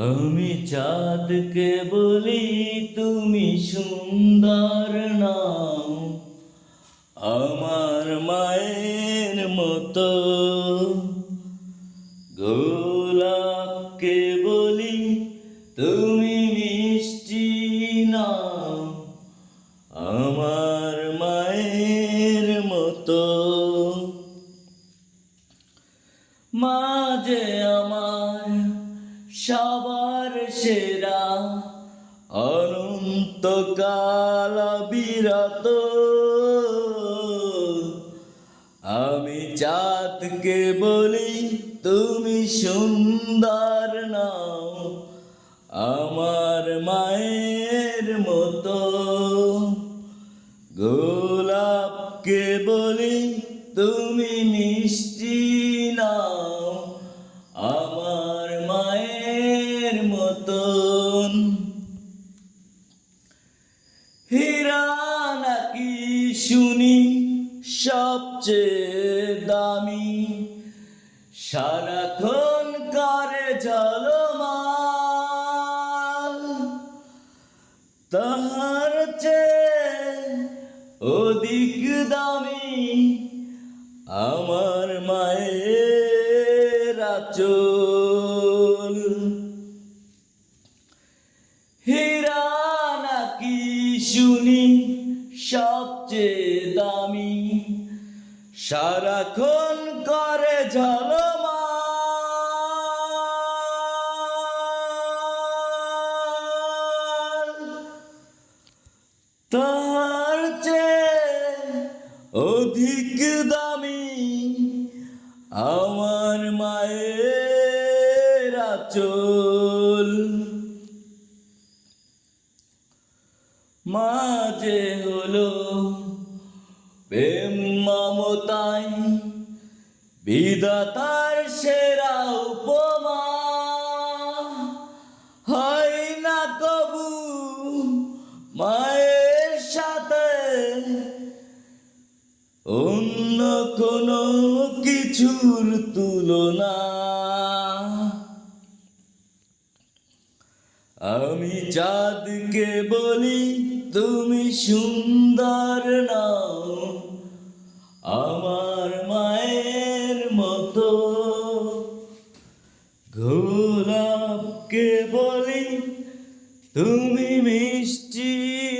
আমি চাঁদকে বলি তুমি সুন্দর নাও, আমার মায়ের মতো। গোলাপকে বলি তুমি মিষ্টি নাও, আমার মায়ের মতো। মাঝে আমার সবার সেরা, অনন্তকাল বিরত। আমি চাঁদকে বলি তুমি সুন্দর নাও, আমার মায়ের মতো। গোলাপকে বলি তুমি মিষ্টি নাও, আমার মায়ের মতন। হীরা নাকি শুনি সবচেয়ে দামি, সারাক্ষণ করে ঝলমাল। তাহার চেয়ে অধিক দামি আমার মায়ের আঁচল। হীরা নাকি শুনি সবচেয়ে দামি, সারাক্ষণ করে ঝলমাল। তার চেয়ে অধিক দামি আমার মায়ের আঁচল। মাঝে হলো প্রেম মমতায় বিধাতার সেরা উপমা। হয় না কবু মায়ের সাথে অন্য কোনো কিছুর তুলনা। আমি চাঁদকে বলি তুমি সুন্দর নাও, আমার মায়ের মতো। গোলাপকে বলি তুমি মিষ্টি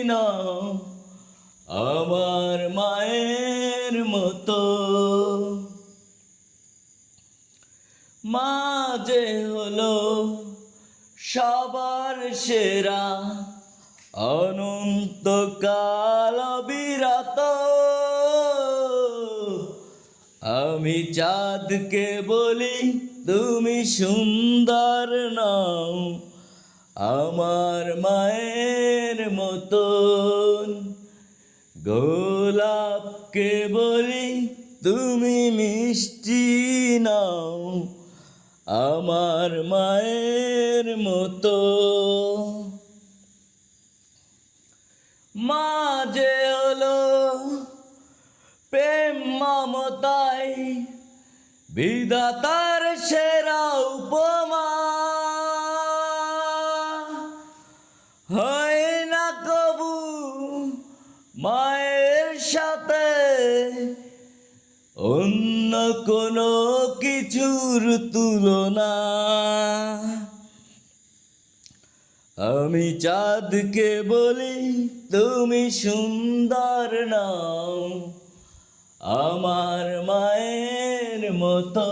নাও, আমার মায়ের মতো। মাঝে হলো সবার সেরা, অনন্তকাল বিরত। আমি চাঁদকে বলি তুমি সুন্দর নাও, আমার মায়ের মতন। গোলাপকে বলি তুমি মিষ্টি নাও, আমার মায়ের মতো। মাঝে হলো প্রেম মমতায় বিধাতার সেরা উপমা। হয় না কবু মায়ের সাথে অন্য কোনো কিছুর তুলনা। আমি চাঁদকে বলি তুমি সুন্দর নাও, আমার মায়ের মতো।